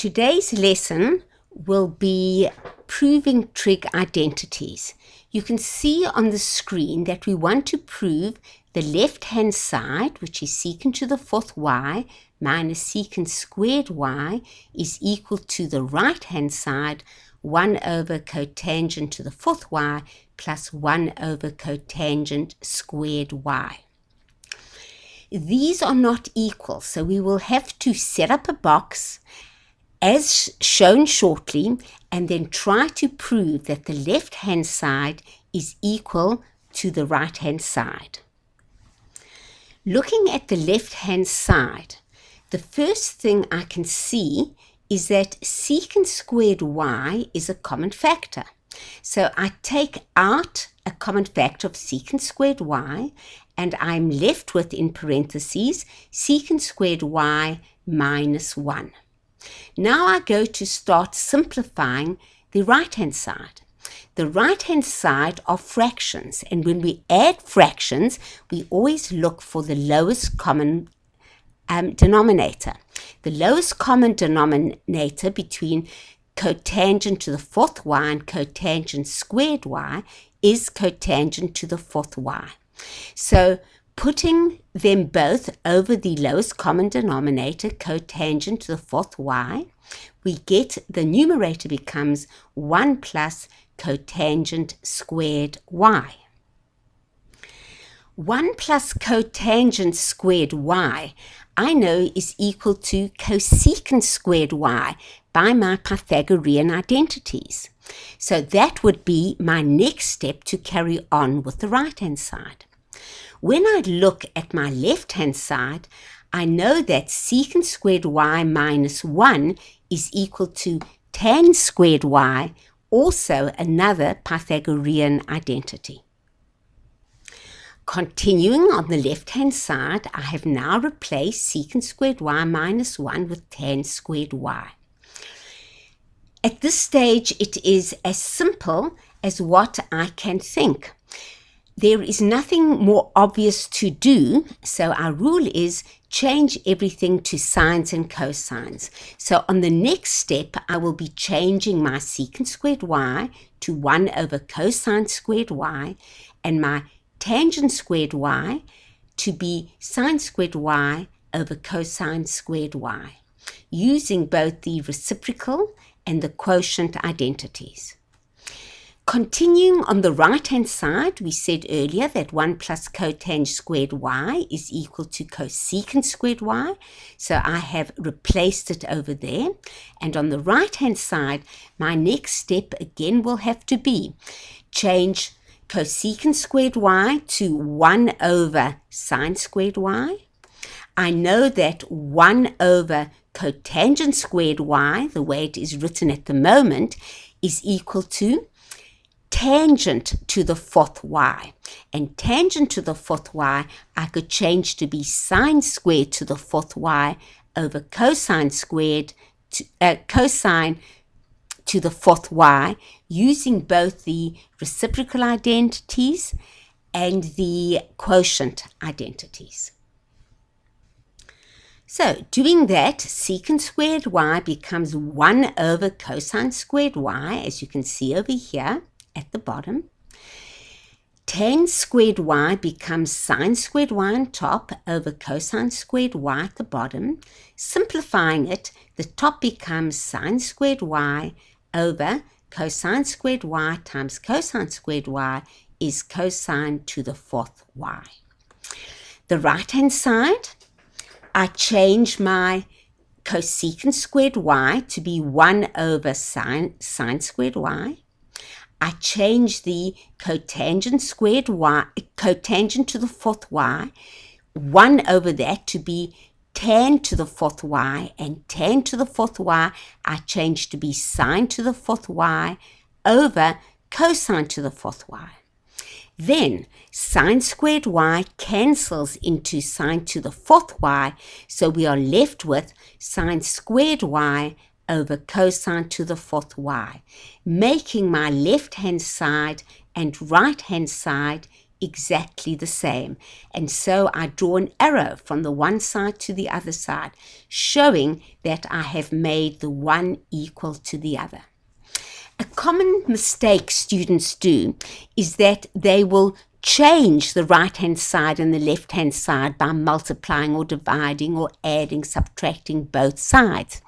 Today's lesson will be proving trig identities. You can see on the screen that we want to prove the left-hand side, which is secant to the fourth y minus secant squared y, is equal to the right-hand side, 1 over cotangent to the fourth y plus 1 over cotangent squared y. These are not equal, so we will have to set up a box as shown shortly, and then try to prove that the left-hand side is equal to the right-hand side. Looking at the left-hand side, the first thing I can see is that secant squared y is a common factor. So I take out a common factor of secant squared y, and I'm left with, in parentheses, secant squared y minus 1. Now I go to start simplifying the right-hand side. The right-hand side are fractions, and when we add fractions, we always look for the lowest common denominator. The lowest common denominator between cotangent to the fourth y and cotangent squared y is cotangent to the fourth y. So putting them both over the lowest common denominator, cotangent to the fourth y, we get the numerator becomes 1 plus cotangent squared y. 1 plus cotangent squared y, I know, is equal to cosecant squared y by my Pythagorean identities. So that would be my next step to carry on with the right-hand side. When I look at my left-hand side, I know that secant squared y minus 1 is equal to tan squared y, also another Pythagorean identity. Continuing on the left-hand side, I have now replaced secant squared y minus 1 with tan squared y. At this stage, it is as simple as what I can think. There is nothing more obvious to do, so our rule is change everything to sines and cosines. So on the next step, I will be changing my secant squared y to 1 over cosine squared y, and my tangent squared y to be sine squared y over cosine squared y, using both the reciprocal and the quotient identities. Continuing on the right-hand side, we said earlier that 1 plus cotangent squared y is equal to cosecant squared y. So I have replaced it over there. And on the right-hand side, my next step again will have to be change cosecant squared y to 1 over sine squared y. I know that 1 over cotangent squared y, the way it is written at the moment, is equal to tangent to the fourth y, and tangent to the fourth y I could change to be sine squared to the fourth y over cosine squared to cosine to the fourth y, using both the reciprocal identities and the quotient identities. So doing that, secant squared y becomes 1 over cosine squared y, as you can see over here at the bottom. Tan squared y becomes sine squared y on top over cosine squared y at the bottom. Simplifying it, the top becomes sine squared y over cosine squared y times cosine squared y is cosine to the fourth y. The right-hand side, I change my cosecant squared y to be 1 over sine squared y. I change the cotangent squared y, cotangent to the fourth y, 1 over that to be tan to the fourth y, and tan to the fourth y I change to be sine to the fourth y over cosine to the fourth y. Then sine squared y cancels into sine to the fourth y, so we are left with sine squared y over cosine to the fourth y, making my left-hand side and right-hand side exactly the same. And so I draw an arrow from the one side to the other side, showing that I have made the one equal to the other. A common mistake students do is that they will change the right-hand side and the left-hand side by multiplying or dividing or adding, subtracting both sides.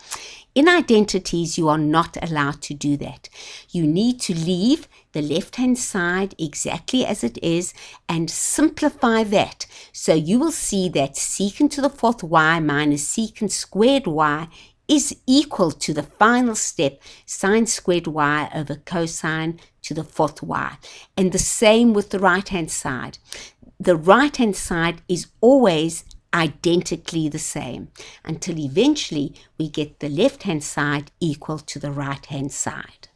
In identities, you are not allowed to do that. You need to leave the left-hand side exactly as it is and simplify that. So you will see that secant to the fourth y minus secant squared y is equal to the final step, sine squared y over cosine to the fourth y. And the same with the right-hand side. The right-hand side is always identically the same until eventually we get the left-hand side equal to the right-hand side.